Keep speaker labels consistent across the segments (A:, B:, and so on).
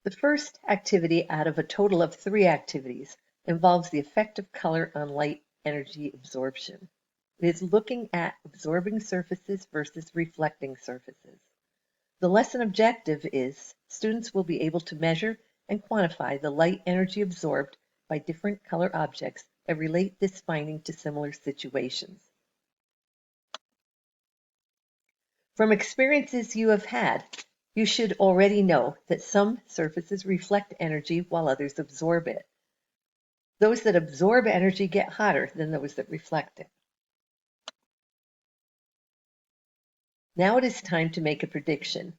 A: The first activity out of a total of 3 activities involves the effect of color on light energy absorption. It is looking at absorbing surfaces versus reflecting surfaces. The lesson objective is students will be able to measure and quantify the light energy absorbed by different color objects and relate this finding to similar situations. From experiences you have had, you should already know that some surfaces reflect energy while others absorb it. Those that absorb energy get hotter than those that reflect it. Now it is time to make a prediction.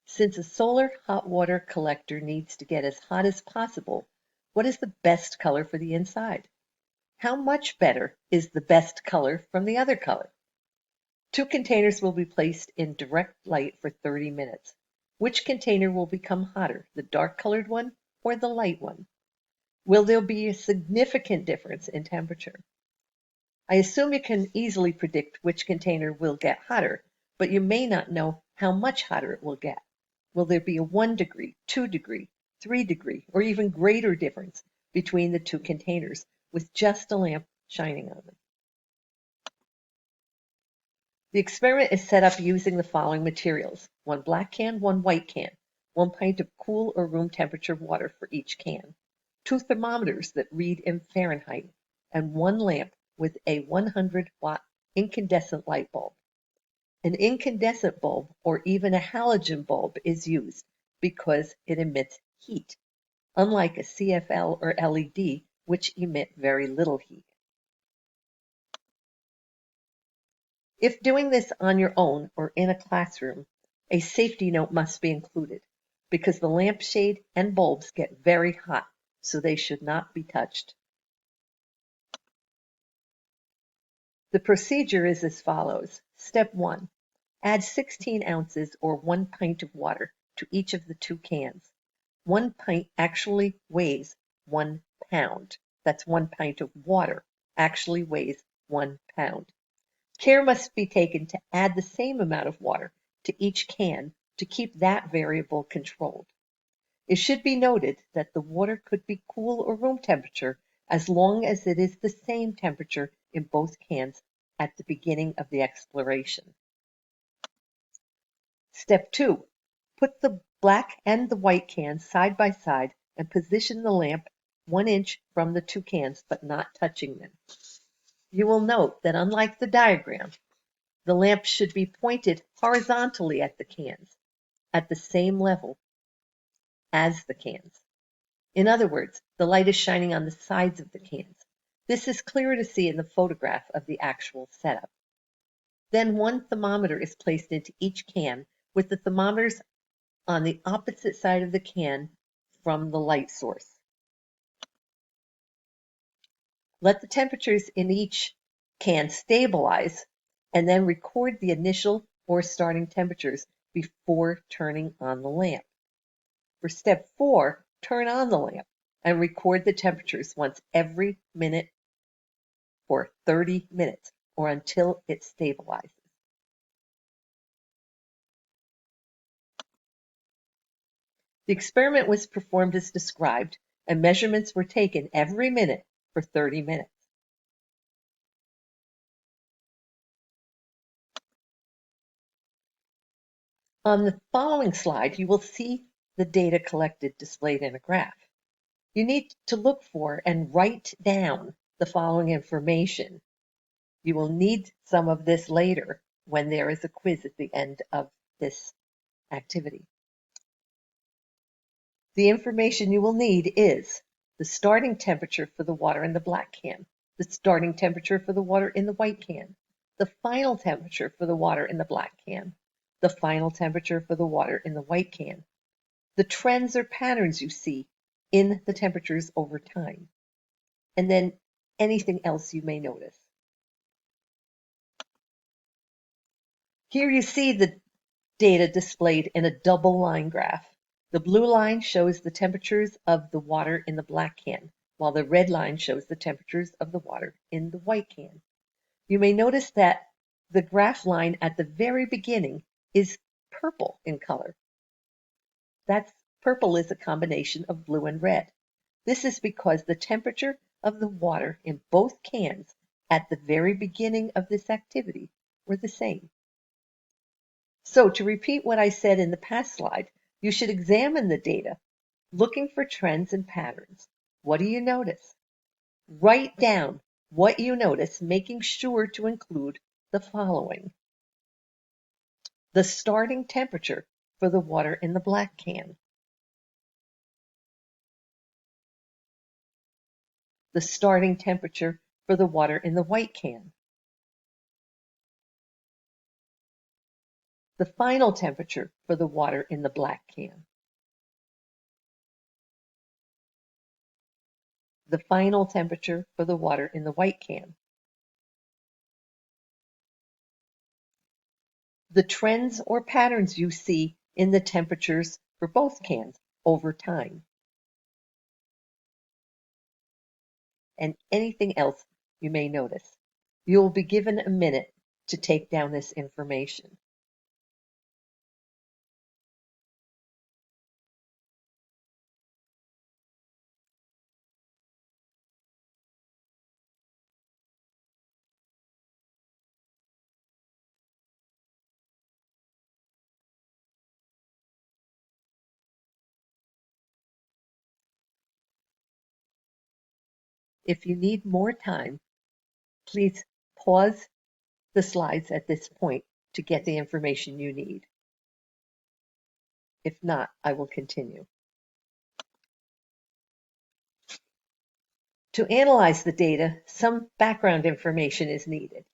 A: Since a solar hot water collector needs to get as hot as possible, what is the best color for the inside? How much better is the best color from the other color? 2 containers will be placed in direct light for 30 minutes. Which container will become hotter, the dark colored one or the light one? Will there be a significant difference in temperature? I assume you can easily predict which container will get hotter, but you may not know how much hotter it will get. Will there be a 1 degree, 2 degree, 3 degree, or even greater difference between the 2 containers with just a lamp shining on them? The experiment is set up using the following materials: 1 black can, 1 white can, 1 pint of cool or room temperature water for each can, 2 thermometers that read in Fahrenheit, and 1 lamp with a 100-watt incandescent light bulb. An incandescent bulb or even a halogen bulb is used because it emits heat, unlike a CFL or LED, which emit very little heat. If doing this on your own or in a classroom, a safety note must be included because the lampshade and bulbs get very hot, so they should not be touched. The procedure is as follows. Step 1. Add 16 ounces or 1 pint of water to each of the 2 cans. 1 pint actually weighs 1 pound. That's 1 pint of water actually weighs 1 pound. Care must be taken to add the same amount of water to each can to keep that variable controlled. It should be noted that the water could be cool or room temperature as long as it is the same temperature in both cans at the beginning of the exploration. Step 2. Put the black and the white cans side by side and position the lamp 1 inch from the 2 cans but not touching them. You will note that unlike the diagram, the lamp should be pointed horizontally at the cans, at the same level as the cans. In other words, the light is shining on the sides of the cans. This is clearer to see in the photograph of the actual setup. Then 1 thermometer is placed into each can with the thermometers on the opposite side of the can from the light source. Let the temperatures in each can stabilize and then record the initial or starting temperatures before turning on the lamp. For step 4, turn on the lamp and record the temperatures once every minute for 30 minutes or until it stabilizes. The experiment was performed as described and measurements were taken every minute for 30 minutes. On the following slide, you will see the data collected displayed in a graph. You need to look for and write down the following information. You will need some of this later when there is a quiz at the end of this activity. The information you will need is the starting temperature for the water in the black can, the starting temperature for the water in the white can, the final temperature for the water in the black can, the final temperature for the water in the white can, the trends or patterns you see in the temperatures over time, and then anything else you may notice. Here you see the data displayed in a double line graph. The blue line shows the temperatures of the water in the black can, while the red line shows the temperatures of the water in the white can. You may notice that the graph line at the very beginning is purple in color. That's Purple is a combination of blue and red. This is because the temperature of the water in both cans at the very beginning of this activity were the same. So to repeat what I said in the past slide, you should examine the data, looking for trends and patterns. What do you notice? Write down what you notice, making sure to include the following. The starting temperature for the water in the black can. The starting temperature for the water in the white can. The final temperature for the water in the black can. The final temperature for the water in the white can. The trends or patterns you see in the temperatures for both cans over time. And anything else you may notice. You will be given a minute to take down this information. If you need more time, please pause the slides at this point to get the information you need. If not, I will continue. To analyze the data, some background information is needed.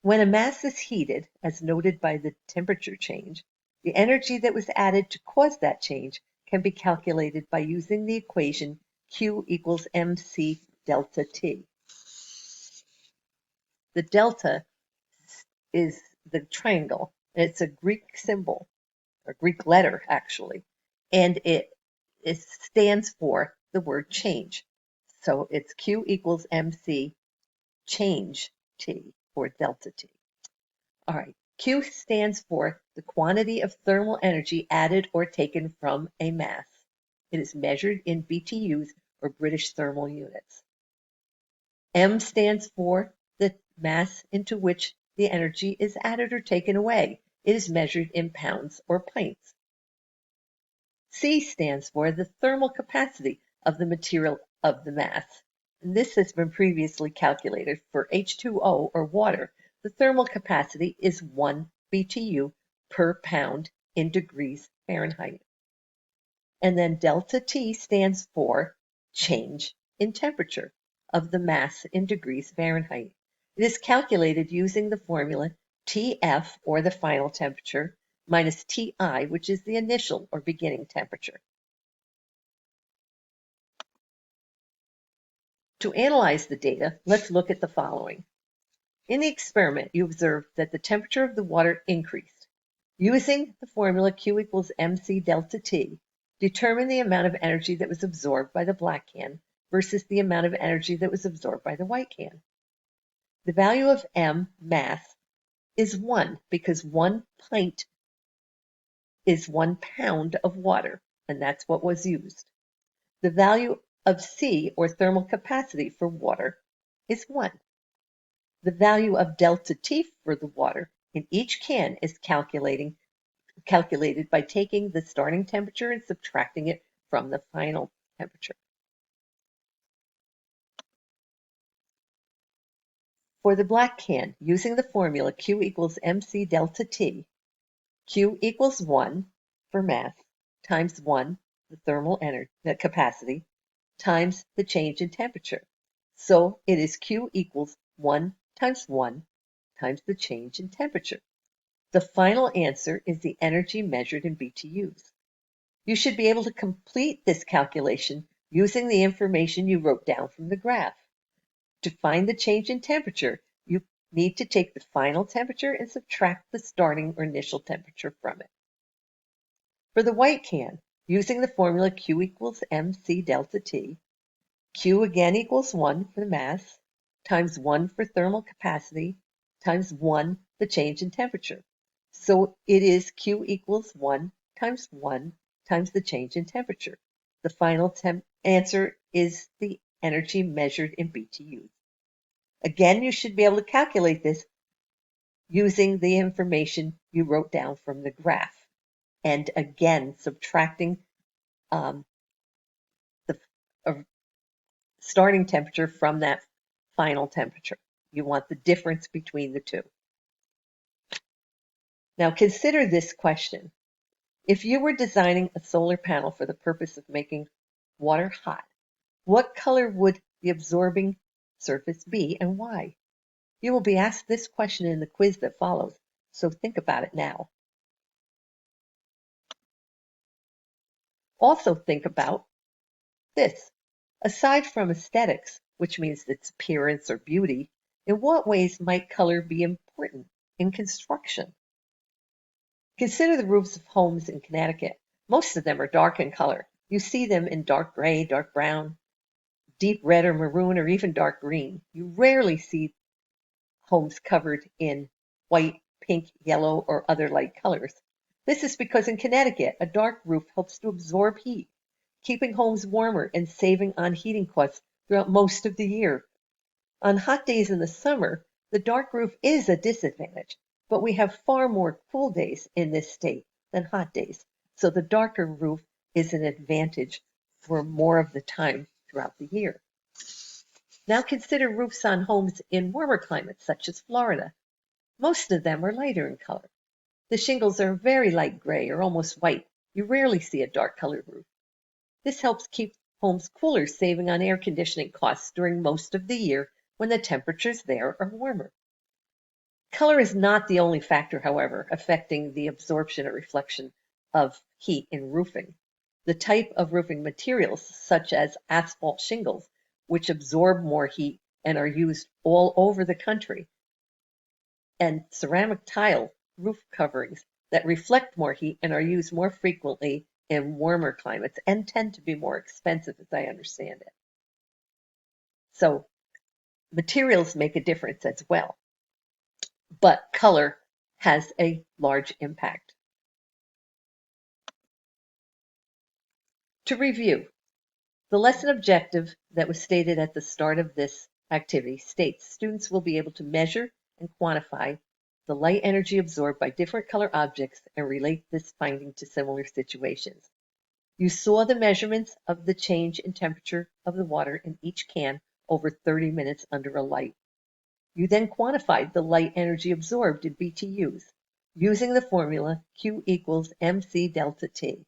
A: When a mass is heated, as noted by the temperature change, the energy that was added to cause that change can be calculated by using the equation Q equals mc delta T. The delta is the triangle. It's a Greek symbol, or Greek letter actually, and it stands for the word change. So it's Q equals mc change T, or delta T. All right, Q stands for the quantity of thermal energy added or taken from a mass. It is measured in BTUs, or British thermal units. M stands for the mass into which the energy is added or taken away. It is measured in pounds or pints. C stands for the thermal capacity of the material of the mass. And this has been previously calculated for H2O, or water. The thermal capacity is 1 BTU per pound in degrees Fahrenheit. And then delta T stands for change in temperature of the mass in degrees Fahrenheit. It is calculated using the formula TF, or the final temperature, minus TI, which is the initial or beginning temperature. To analyze the data, let's look at the following. In the experiment, you observed that the temperature of the water increased. Using the formula Q equals mc delta T, determine the amount of energy that was absorbed by the black can versus the amount of energy that was absorbed by the white can. The value of M, mass, is 1 because 1 pint is 1 pound of water, and that's what was used. The value of C, or thermal capacity for water, is 1. The value of delta T for the water in each can is calculated by taking the starting temperature and subtracting it from the final temperature. For the black can, using the formula Q equals mc delta T, Q equals 1 for mass times 1, the thermal energy, the capacity, times the change in temperature. So it is Q equals 1 times 1 times the change in temperature. The final answer is the energy measured in BTUs. You should be able to complete this calculation using the information you wrote down from the graph. To find the change in temperature, you need to take the final temperature and subtract the starting or initial temperature from it. For the white can, using the formula Q equals mc delta T, Q again equals 1 for the mass, times 1 for thermal capacity, times 1 the change in temperature. So it is Q equals 1 times 1 times the change in temperature. The final answer is the energy measured in BTUs. Again, you should be able to calculate this using the information you wrote down from the graph. And again, subtracting the starting temperature from that final temperature. You want the difference between the two. Now consider this question. If you were designing a solar panel for the purpose of making water hot, what color would the absorbing surface be and why? You will be asked this question in the quiz that follows, so think about it now. Also think about this. Aside from aesthetics, which means its appearance or beauty, in what ways might color be important in construction? Consider the roofs of homes in Connecticut. Most of them are dark in color. You see them in dark gray, dark brown, deep red or maroon, or even dark green. You rarely see homes covered in white, pink, yellow, or other light colors. This is because in Connecticut, a dark roof helps to absorb heat, keeping homes warmer and saving on heating costs throughout most of the year. On hot days in the summer, the dark roof is a disadvantage, but we have far more cool days in this state than hot days, so the darker roof is an advantage for more of the time throughout the year. Now consider roofs on homes in warmer climates, such as Florida. Most of them are lighter in color. The shingles are very light gray or almost white. You rarely see a dark colored roof. This helps keep homes cooler, saving on air conditioning costs during most of the year when the temperatures there are warmer. Color is not the only factor, however, affecting the absorption or reflection of heat in roofing. The type of roofing materials, such as asphalt shingles, which absorb more heat and are used all over the country, and ceramic tile roof coverings that reflect more heat and are used more frequently in warmer climates and tend to be more expensive, as I understand it. So materials make a difference as well, but color has a large impact. To review, the lesson objective that was stated at the start of this activity states students will be able to measure and quantify the light energy absorbed by different color objects and relate this finding to similar situations. You saw the measurements of the change in temperature of the water in each can over 30 minutes under a light. You then quantified the light energy absorbed in BTUs using the formula Q equals mc delta T.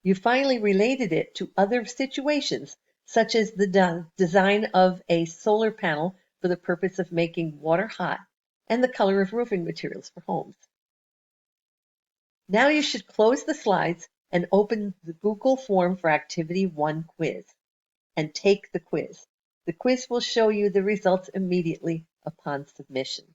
A: You finally related it to other situations, such as the design of a solar panel for the purpose of making water hot and the color of roofing materials for homes. Now you should close the slides and open the Google form for Activity 1 quiz and take the quiz. The quiz will show you the results immediately upon submission.